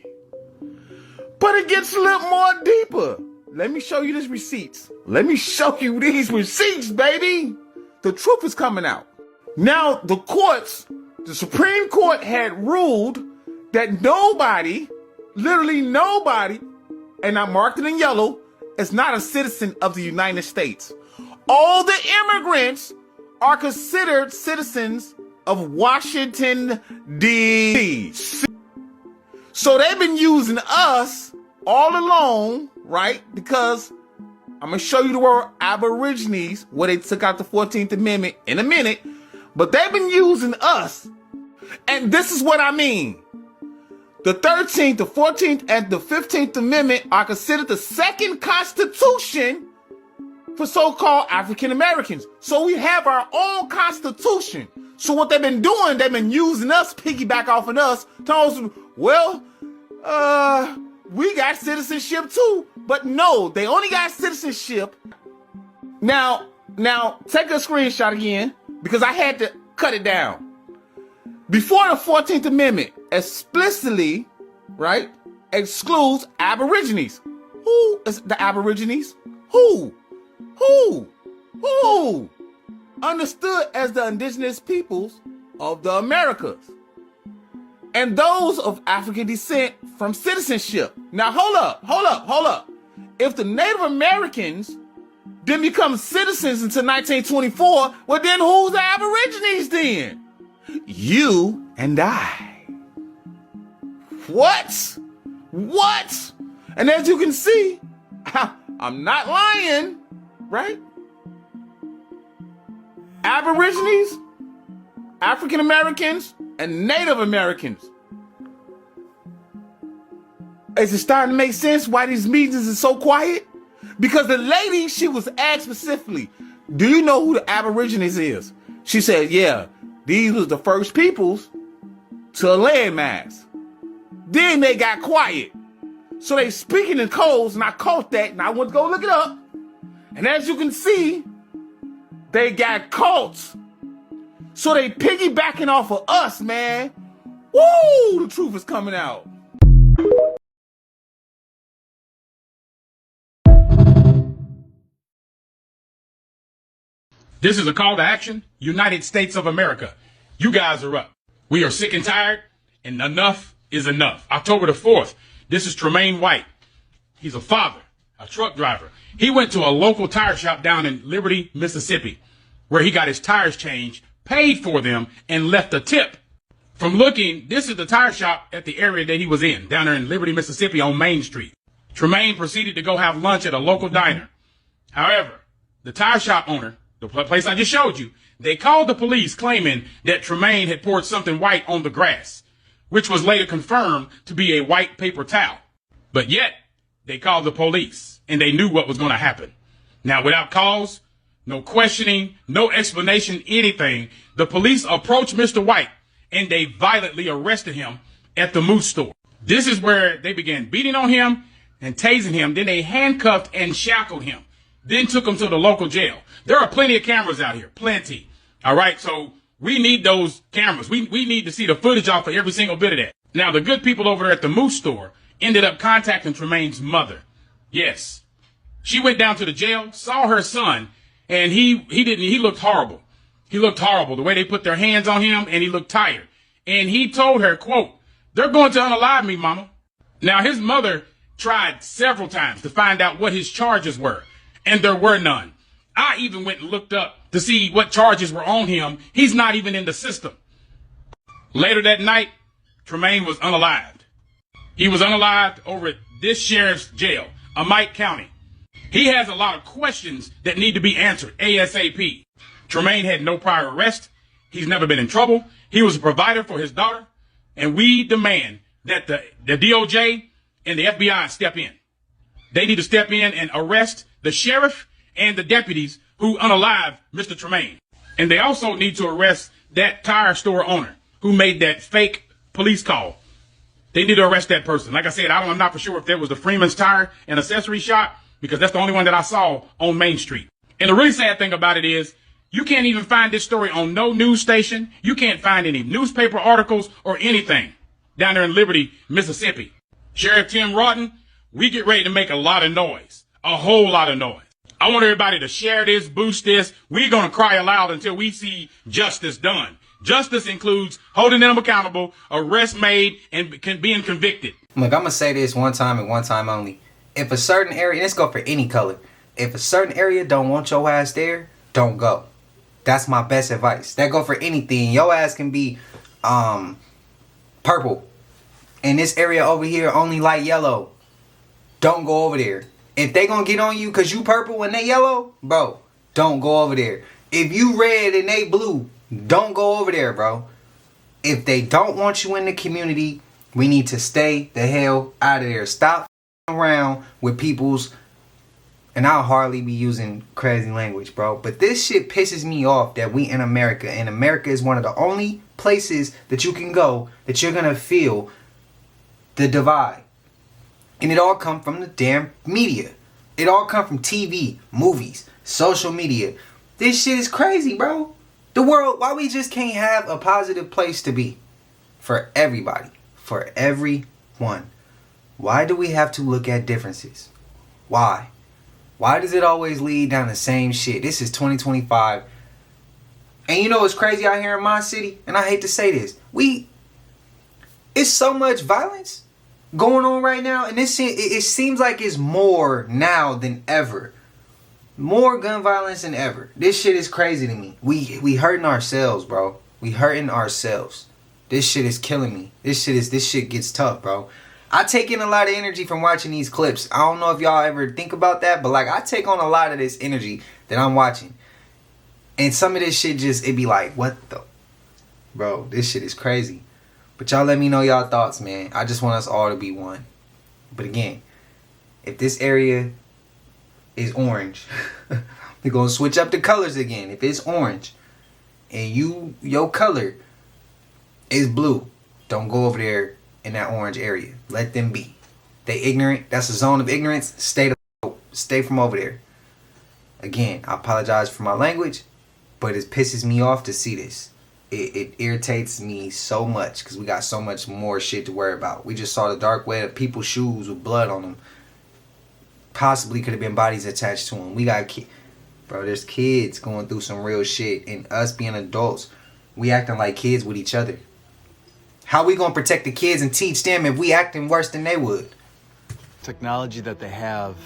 But it gets a little more deeper. Let me show you these receipts. Let me show you these receipts, baby. The truth is coming out. Now, the courts, the Supreme Court had ruled that nobody, literally nobody, and I marked it in yellow, is not a citizen of the United States. All the immigrants are considered citizens of Washington, D.C. So they've been using us all along, right? Because I'm going to show you the word Aborigines, where they took out the 14th Amendment in a minute, but they've been using us. And this is what I mean. The 13th, the 14th, and the 15th Amendment are considered the second constitution for so-called African Americans. So we have our own constitution. So what they've been doing, they've been using us, piggyback off of us, telling us, well, we got citizenship too. But no, they only got citizenship. Now take a screenshot again, because I had to cut it down. Before the 14th Amendment explicitly, right, excludes Aborigines. Who is the Aborigines? Who? Understood as the indigenous peoples of the Americas. And those of African descent from citizenship. Now hold up. If the Native Americans didn't become citizens until 1924, well then who's the Aborigines then? You and I. What? And as you can see, I'm not lying, right? Aborigines, African Americans, and Native Americans. Is it starting to make sense why these meetings are so quiet? Because the lady, she was asked specifically, do you know who the Aborigines is? She said, yeah, these was the first peoples to landmass. Then they got quiet. So they speaking in codes, and I caught that, and I went to go look it up. And as you can see, they got cults. So they piggybacking off of us, man. Woo! The truth is coming out. This is a call to action. United States of America. You guys are up. We are sick and tired, and enough is enough. October the 4th, this is Tremaine White. He's a father, a truck driver. He went to a local tire shop down in Liberty, Mississippi, where he got his tires changed, paid for them, and left a tip. From looking, this is the tire shop at the area that he was in, down there in Liberty, Mississippi on Main Street. Tremaine proceeded to go have lunch at a local diner. However, the tire shop owner, the place I just showed you, they called the police claiming that Tremaine had poured something white on the grass, which was later confirmed to be a white paper towel. But yet, they called the police, and they knew what was going to happen. Now, without cause, no questioning, no explanation, anything, the police approached Mr. White, and they violently arrested him at the Moose store. This is where they began beating on him and tasing him. Then they handcuffed and shackled him. Then took him to the local jail. There are plenty of cameras out here, plenty. All right, so we need those cameras. We need to see the footage off of every single bit of that. Now, the good people over there at the Moose store ended up contacting Tremaine's mother. Yes, she went down to the jail, saw her son, and he looked horrible. He looked horrible, the way they put their hands on him, and he looked tired. And he told her, quote, "They're going to unalive me, mama." Now, his mother tried several times to find out what his charges were, and there were none. I even went and looked up to see what charges were on him. He's not even in the system. Later that night, Tremaine was unalived. He was unalived over at this sheriff's jail, Iamqueheff County. He has a lot of questions that need to be answered ASAP. Tremaine had no prior arrest. He's never been in trouble. He was a provider for his daughter. And we demand that the DOJ and the FBI step in. They need to step in and arrest the sheriff and the deputies who unalived Mr. Tremaine. And they also need to arrest that tire store owner who made that fake police call. They need to arrest that person. Like I said, I'm not for sure if there was the Freeman's Tire and Accessory Shop, because that's the only one that I saw on Main Street. And the really sad thing about it is, you can't even find this story on no news station. You can't find any newspaper articles or anything down there in Liberty, Mississippi. Sheriff Tim Rawton, we get ready to make a lot of noise, a whole lot of noise. I want everybody to share this, boost this. We're going to cry aloud until we see justice done. Justice includes holding them accountable, arrest made, and being convicted. Look, I'm going to say this one time and one time only. If a certain area, and let's go for any color. If a certain area don't want your ass there, don't go. That's my best advice. That go for anything. Your ass can be purple. And this area over here only light yellow. Don't go over there. If they gonna get on you because you purple and they yellow, bro, don't go over there. If you red and they blue, don't go over there, bro. If they don't want you in the community, we need to stay the hell out of there. Stop around with people's, and I'll hardly be using crazy language, bro, but this shit pisses me off that we in America, and America is one of the only places that you can go that you're gonna feel the divide. And it all come from the damn media. It all come from TV, movies, social media. This shit is crazy, bro. The world, why we just can't have a positive place to be? For everybody. For everyone. Why do we have to look at differences? Why? Why does it always lead down the same shit? This is 2025. And you know what's crazy out here in my city? And I hate to say this. It's so much violence going on right now, and it seems like it's more now than ever. More gun violence than ever. This shit is crazy to me. We hurting ourselves, bro. We hurting ourselves. This shit is killing me. This shit gets tough, bro. I take in a lot of energy from watching these clips. I don't know if y'all ever think about that, but like I take on a lot of this energy that I'm watching. And some of this shit just, it be like, what the? Bro, this shit is crazy. But y'all let me know y'all thoughts, man. I just want us all to be one. But again, if this area is orange, we're going to switch up the colors again. If it's orange and your color is blue, don't go over there in that orange area. Let them be. They ignorant. That's a zone of ignorance. Stay from over there. Again, I apologize for my language, but it pisses me off to see this. it irritates me so much because we got so much more shit to worry about. We just saw the dark web, people's shoes with blood on them. Possibly could have been bodies attached to them. We got bro, there's kids going through some real shit, and us being adults, we acting like kids with each other. How we gonna protect the kids and teach them if we acting worse than they would? Technology that they have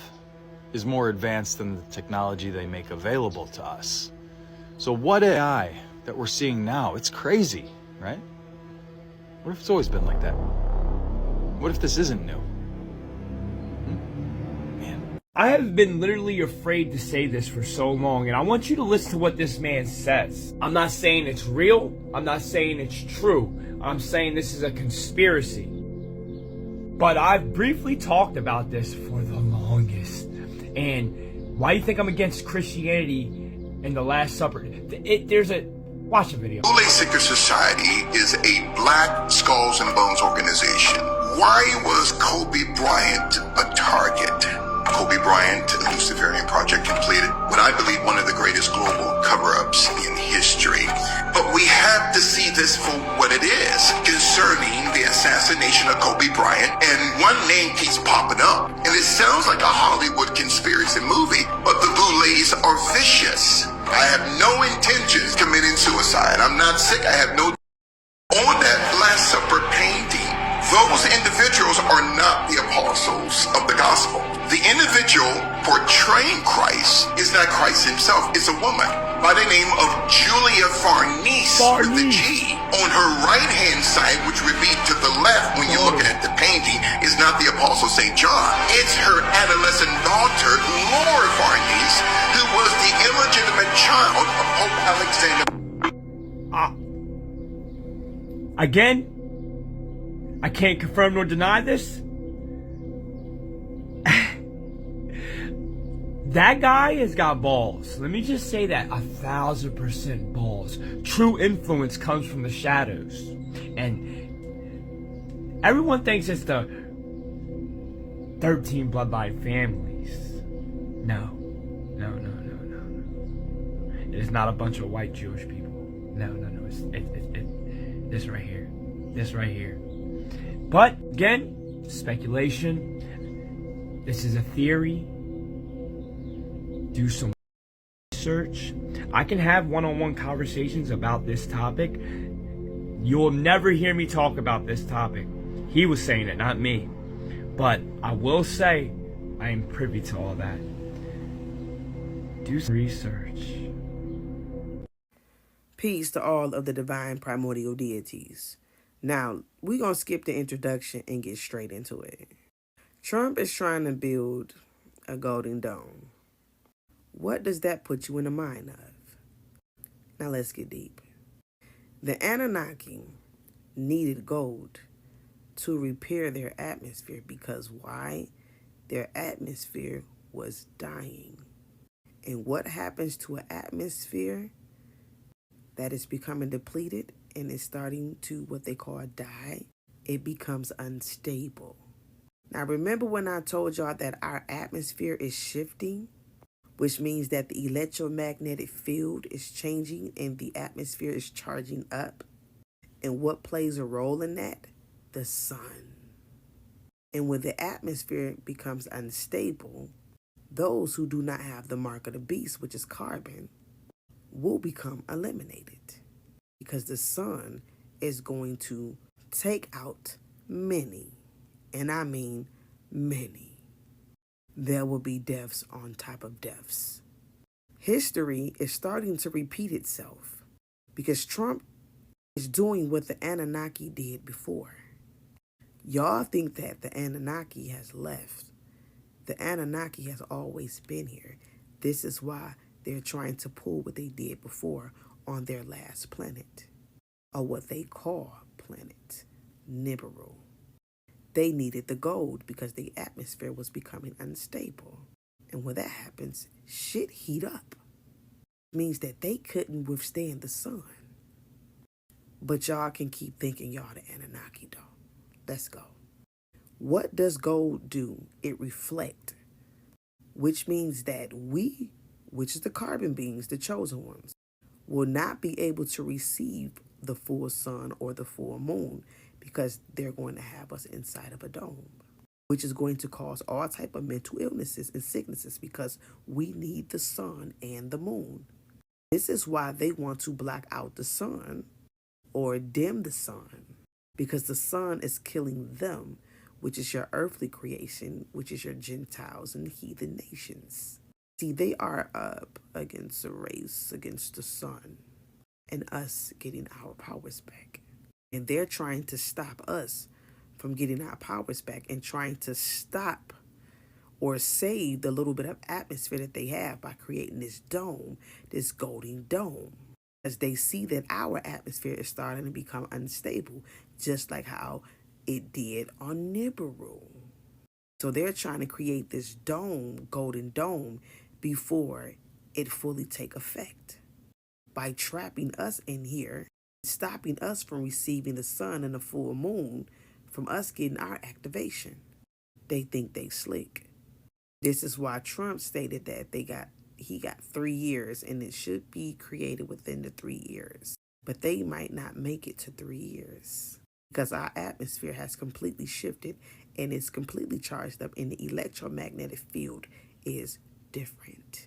is more advanced than the technology they make available to us. So what AI that we're seeing now, it's crazy, right? What if it's always been like that? What if this isn't new? I have been literally afraid to say this for so long, and I want you to listen to what this man says. I'm not saying it's real. I'm not saying it's true. I'm saying this is a conspiracy. But I've briefly talked about this for the longest. And why do you think I'm against Christianity and the Last Supper? Watch the video. Boule Secret Society is a black skulls and bones organization. Why was Kobe Bryant a target? Kobe Bryant and the Luciferian Project completed what I believe one of the greatest global cover-ups in history. But we have to see this for what it is concerning the assassination of Kobe Bryant, and one name keeps popping up, and it sounds like a Hollywood conspiracy movie, but the Boules are vicious. I have no intentions of committing suicide. I'm not sick. I have no... On that Last Supper painting, those individuals are not the apostles of the gospel. The individual portraying Christ is not Christ himself. It's a woman by the name of Julia Farnese with the G. On her right-hand side, which would be to the left when you're looking at the painting, is not the Apostle St. John. It's her adolescent daughter, Laura Farnese, who was the illegitimate child of Pope Alexander. Again, I can't confirm nor deny this. That guy has got balls. Let me just say that. 1,000% balls. True influence comes from the shadows. And everyone thinks it's the 13 bloodline families. No. It is not a bunch of white Jewish people. No. It's this right here. This right here. But, again, speculation. This is a theory. Do some research. I can have one-on-one conversations about this topic. You'll never hear me talk about this topic. He was saying it, not me. But I will say I am privy to all that. Do some research. Peace to all of the divine primordial deities. Now, we're going to skip the introduction and get straight into it. Trump is trying to build a golden dome. What does that put you in the mind of? Now let's get deep. The Anunnaki needed gold to repair their atmosphere because why? Their atmosphere was dying. And what happens to an atmosphere that is becoming depleted and is starting to what they call die? It becomes unstable. Now remember when I told y'all that our atmosphere is shifting? Which means that the electromagnetic field is changing and the atmosphere is charging up. And what plays a role in that? The sun. And when the atmosphere becomes unstable, those who do not have the mark of the beast, which is carbon, will become eliminated. Because the sun is going to take out many, and I mean many. There will be deaths on top of deaths. History is starting to repeat itself because Trump is doing what the Anunnaki did before. Y'all think that the Anunnaki has left. The Anunnaki has always been here. This is why they're trying to pull what they did before on their last planet, or what they call planet Nibiru. They needed the gold because the atmosphere was becoming unstable. And when that happens, shit heat up. It means that they couldn't withstand the sun. But y'all can keep thinking y'all the Anunnaki though. Let's go. What does gold do? It reflects. Which means that we, which is the carbon beings, the chosen ones, will not be able to receive the full sun or the full moon, because they're going to have us inside of a dome, which is going to cause all type of mental illnesses and sicknesses because we need the sun and the moon. This is why they want to block out the sun or dim the sun, because the sun is killing them, which is your earthly creation, which is your Gentiles and heathen nations. See, they are up against a race, against the sun, and us getting our powers back. And they're trying to stop us from getting our powers back and trying to stop or save the little bit of atmosphere that they have by creating this dome, this golden dome. As they see that our atmosphere is starting to become unstable, just like how it did on Nibiru. So they're trying to create this dome, golden dome, before it fully take effect, by trapping us in here, stopping us from receiving the sun and the full moon, from us getting our activation. They think they slick. This is why Trump stated that he got 3 years and it should be created within the 3 years. But they might not make it to 3 years because our atmosphere has completely shifted and it's completely charged up, and the electromagnetic field is different.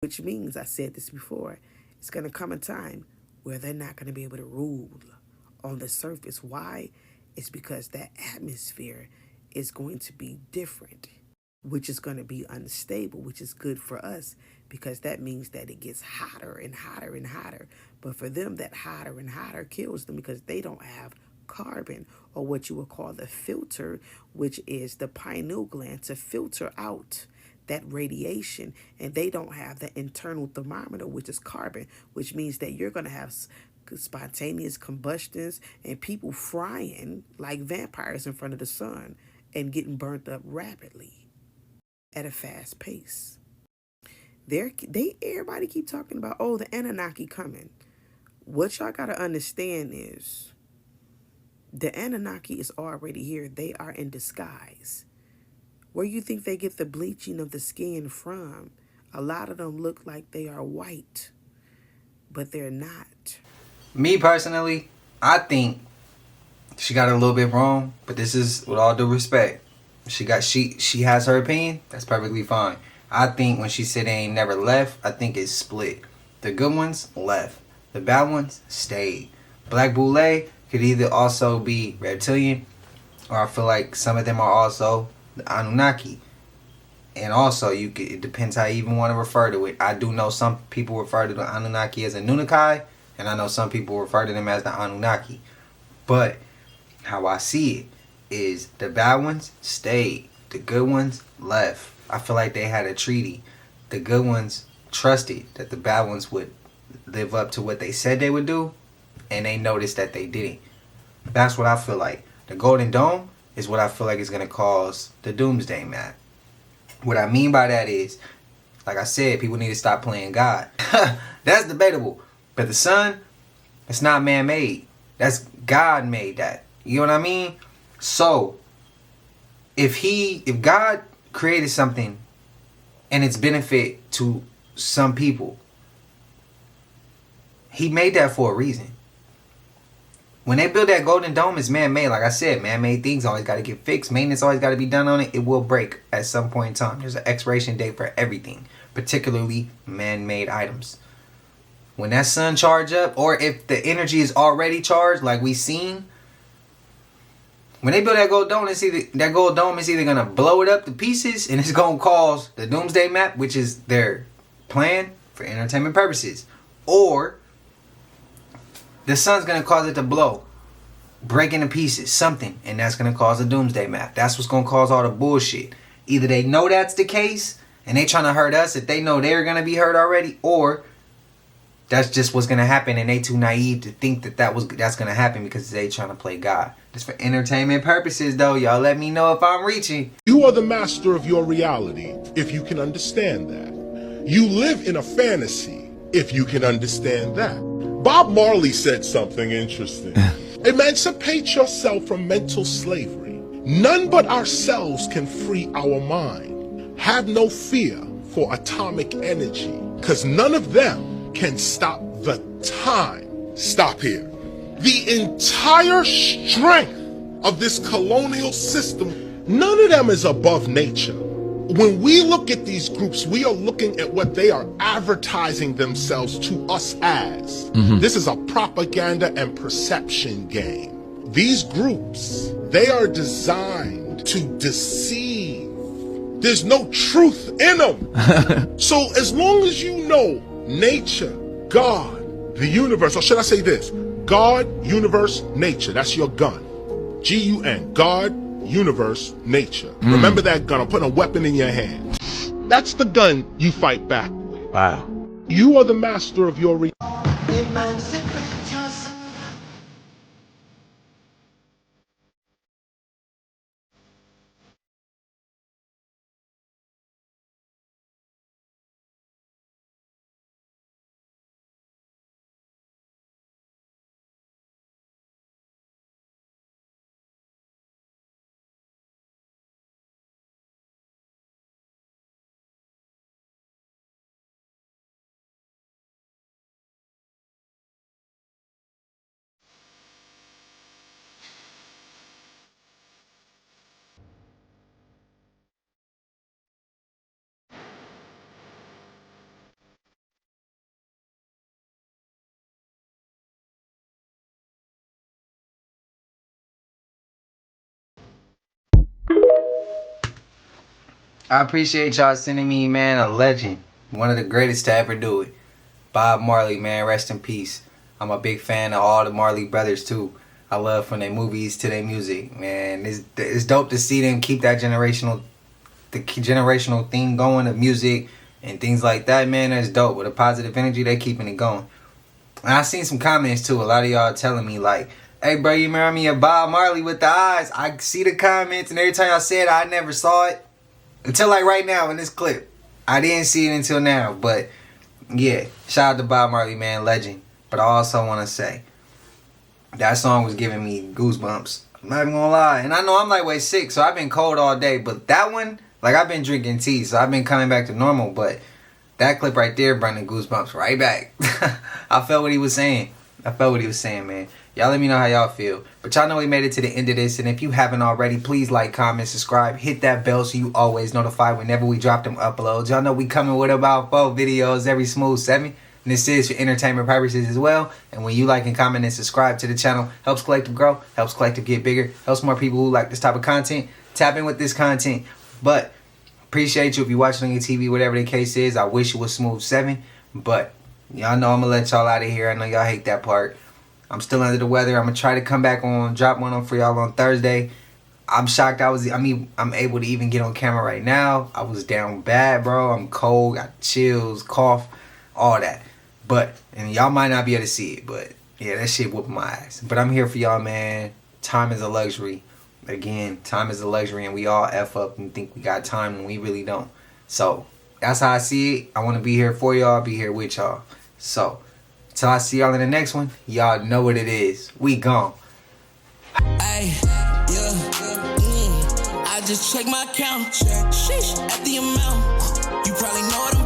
Which means, I said this before, it's going to come a time where they're not going to be able to rule on the surface. Why? It's because that atmosphere is going to be different, which is going to be unstable, which is good for us because that means that it gets hotter and hotter and hotter. But for them, that hotter and hotter kills them because they don't have carbon, or what you would call the filter, which is the pineal gland to filter out that radiation, and they don't have the internal thermometer, which is carbon, which means that you're going to have spontaneous combustions and people frying like vampires in front of the sun and getting burnt up rapidly at a fast pace. Everybody keep talking about, oh, the Anunnaki coming. What y'all got to understand is the Anunnaki is already here. They are in disguise. Where you think they get the bleaching of the skin from? A lot of them look like they are white, but they're not. Me personally, I think she got it a little bit wrong, but this is with all due respect. She has her opinion. That's perfectly fine. I think when she said they ain't never left, I think it's split. The good ones left. The bad ones stayed. Black Boule could either also be reptilian, or I feel like some of them are also the Anunnaki. And also, it depends how you even want to refer to it. I do know some people refer to the Anunnaki as a Nunnakai, and I know some people refer to them as the Anunnaki. But how I see it is the bad ones stayed. The good ones left. I feel like they had a treaty. The good ones trusted that the bad ones would live up to what they said they would do, and they noticed that they didn't. That's what I feel like. The Golden Dome is what I feel like is going to cause the Doomsday Map. What I mean by that is, like I said, people need to stop playing God. That's debatable. But the sun, it's not man-made. That's God made that. You know what I mean? So, if God created something and its benefit to some people, he made that for a reason. When they build that Golden Dome, it's man-made. Like I said, man-made things always got to get fixed. Maintenance always got to be done on it. It will break at some point in time. There's an expiration date for everything, particularly man-made items. When that sun charge up, or if the energy is already charged, like we seen, when they build that gold dome, that gold dome is either gonna blow it up to pieces, and it's gonna cause the Doomsday Map, which is their plan for entertainment purposes, or the sun's gonna cause it to blow, break into pieces, something, and that's gonna cause a Doomsday Map. That's what's gonna cause all the bullshit. Either they know that's the case, and they trying to hurt us if they know they're gonna be hurt already, or that's just what's gonna happen, and they too naive to think that's gonna happen because they trying to play God. Just for entertainment purposes, though. Y'all let me know if I'm reaching. You are the master of your reality, if you can understand that. You live in a fantasy, if you can understand that. Bob Marley said something interesting. Emancipate yourself from mental slavery. None but ourselves can free our mind. Have no fear for atomic energy, because none of them can stop the time. Stop here. The entire strength of this colonial system, none of them is above nature. When we look at these groups, we are looking at what they are advertising themselves to us as. This is a propaganda and perception game. These groups, they are designed to deceive. There's no truth in them. So as long as you know nature, God, the universe, or should I say this? God, universe, nature. That's your gun. G-U-N. God, universe, nature. Remember that gun. I'm putting a weapon in your hand. That's the gun you fight back with. Wow. You are the master of your I appreciate y'all sending me, man, a legend. One of the greatest to ever do it. Bob Marley, man, rest in peace. I'm a big fan of all the Marley brothers, too. I love from their movies to their music, man. It's dope to see them keep that generational thing going of music and things like that, man. That's dope. With a positive energy, they keeping it going. And I seen some comments, too. A lot of y'all telling me, like, hey, bro, you remember me of Bob Marley with the eyes? I see the comments, and every time y'all said I never saw it. Until like right now in this clip. I didn't see it until now. But yeah, shout out to Bob Marley, man, legend. But I also want to say, that song was giving me goosebumps. I'm not even gonna lie. And I know I'm like way sick, so I've been cold all day. But that one, like I've been drinking tea, so I've been coming back to normal. But that clip right there brought the goosebumps right back. I felt what he was saying. Man. Y'all let me know how y'all feel. But y'all know we made it to the end of this. And if you haven't already, please like, comment, subscribe. Hit that bell so you always notified whenever we drop them uploads. Y'all know we coming with about 4 videos every smooth 7. And this is for entertainment purposes as well. And when you like and comment and subscribe to the channel, helps Collective grow, helps Collective get bigger, helps more people who like this type of content tap in with this content. But appreciate you if you're watching on your TV, whatever the case is. I wish it was smooth 7. But y'all know I'm going to let y'all out of here. I know y'all hate that part. I'm still under the weather. I'm going to try to come back on, drop one on for y'all on Thursday. I'm shocked I'm able to even get on camera right now. I was down bad, bro. I'm cold, got chills, cough, all that. But, and y'all might not be able to see it, but yeah, that shit whooped my ass. But I'm here for y'all, man. Time is a luxury. Again, time is a luxury, and we all F up and think we got time when we really don't. So, that's how I see it. I want to be here for y'all, be here with y'all. So, till I see y'all in the next one, y'all know what it is. We gone. Ay, yeah, I just check my account. Sheesh, at the amount. You probably know it.